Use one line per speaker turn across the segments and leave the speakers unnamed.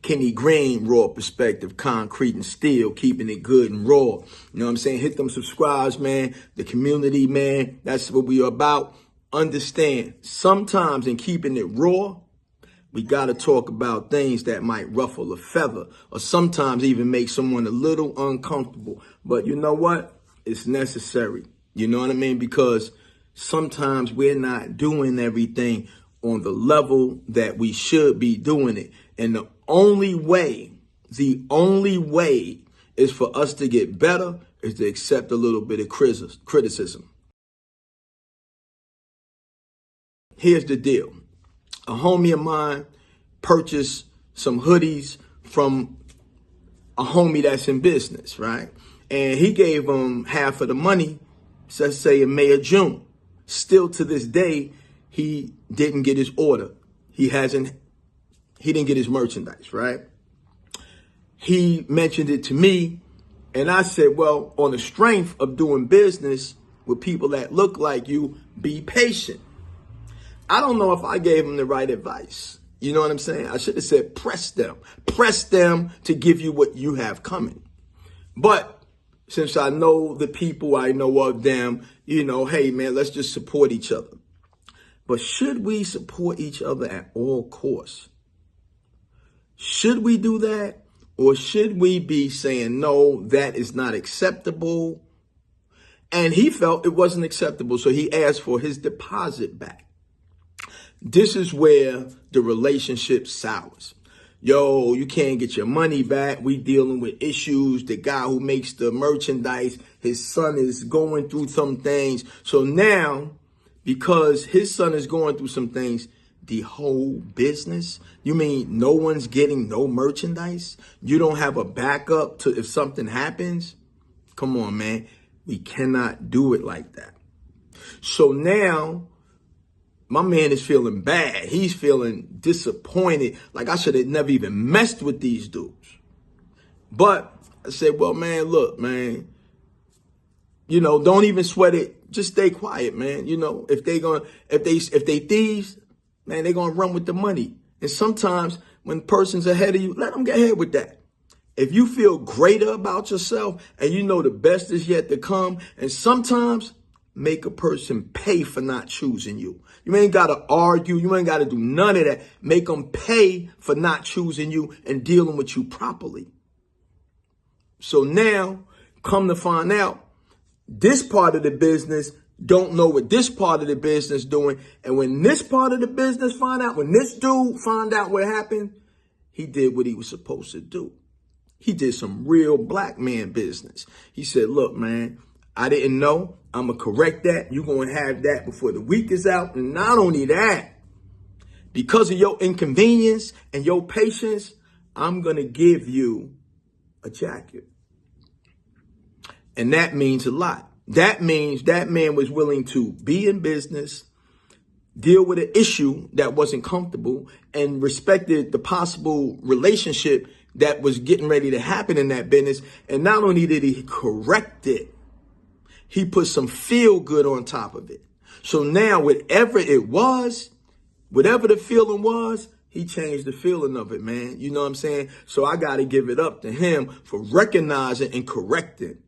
Kenny Green, Raw Perspective, Concrete and Steel, keeping it good and raw. You know what I'm saying? Hit them subscribes, man. The community, man. That's what we are about. Understand, sometimes in keeping it raw, we got to talk about things that might ruffle a feather or sometimes even make someone a little uncomfortable. But you know what? It's necessary. You know what I mean? Because sometimes we're not doing everything on the level that we should be doing it. And the only way is for us to get better is to accept a little bit of criticism. Here's the deal. A homie of mine purchased some hoodies from a homie that's in business, right? And he gave him half of the money, let's say in May or June. Still to this day, he didn't get his order. He didn't get his merchandise, right? He mentioned it to me, and I said, well, on the strength of doing business with people that look like you, be patient. I don't know if I gave him the right advice. You know what I'm saying? I should have said, press them to give you what you have coming. But since I know the people, I know of them, you know, hey man, let's just support each other. But should we support each other at all costs? Should we do that? Or should we be saying, no, that is not acceptable? And he felt it wasn't acceptable, so he asked for his deposit back. This is where the relationship sours. Yo, you can't get your money back. We dealing with issues. The guy who makes the merchandise, his son is going through some things. So now, because his son is going through some things, the whole business, you mean no one's getting no merchandise? You don't have a backup to if something happens? Come on, man. We cannot do it like that. So now, my man is feeling bad. He's feeling disappointed. Like I should have never even messed with these dudes. But I said, well, man, look, man, you know, don't even sweat it. Just stay quiet, man. You know, if they thieves, man, they're going to run with the money. And sometimes when person's ahead of you, let them get ahead with that. If you feel greater about yourself and you know the best is yet to come, and sometimes make a person pay for not choosing you. You ain't got to argue. You ain't got to do none of that. Make them pay for not choosing you and dealing with you properly. So now, come to find out, this part of the business don't know what this part of the business doing. And when this part of the business when this dude find out what happened, he did what he was supposed to do. He did some real black man business. He said, look, man, I didn't know. I'm going to correct that. You're going to have that before the week is out. And not only that, because of your inconvenience and your patience, I'm going to give you a jacket. And that means a lot. That means that man was willing to be in business, deal with an issue that wasn't comfortable, and respected the possible relationship that was getting ready to happen in that business. And not only did he correct it, he put some feel good on top of it. So now whatever it was, whatever the feeling was, he changed the feeling of it, man. You know what I'm saying? So I got to give it up to him for recognizing and correcting.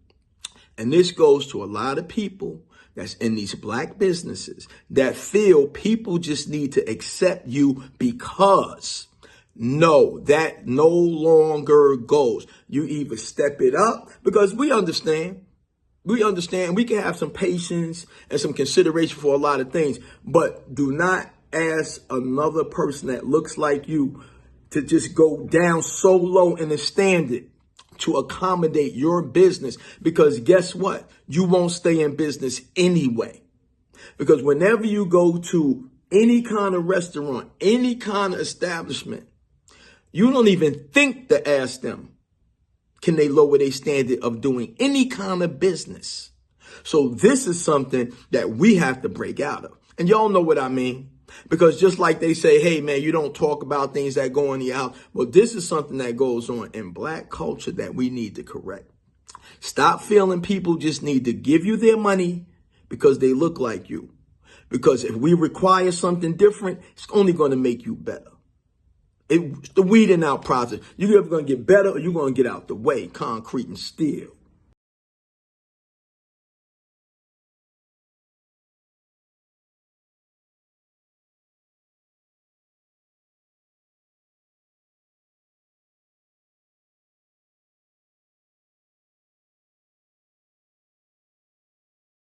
And this goes to a lot of people that's in these black businesses that feel people just need to accept you because. No, that no longer goes. You either step it up because we understand we can have some patience and some consideration for a lot of things, but do not ask another person that looks like you to just go down so low in the standard to accommodate your business, because guess what? You won't stay in business anyway. Because whenever you go to any kind of restaurant, any kind of establishment, you don't even think to ask them, can they lower their standard of doing any kind of business? So this is something that we have to break out of. And y'all know what I mean. Because just like they say, hey, man, you don't talk about things that go on the out. Well, this is something that goes on in black culture that we need to correct. Stop feeling people just need to give you their money because they look like you. Because if we require something different, it's only going to make you better. It's the weeding out process. You're either going to get better or you're going to get out the way, concrete and steel.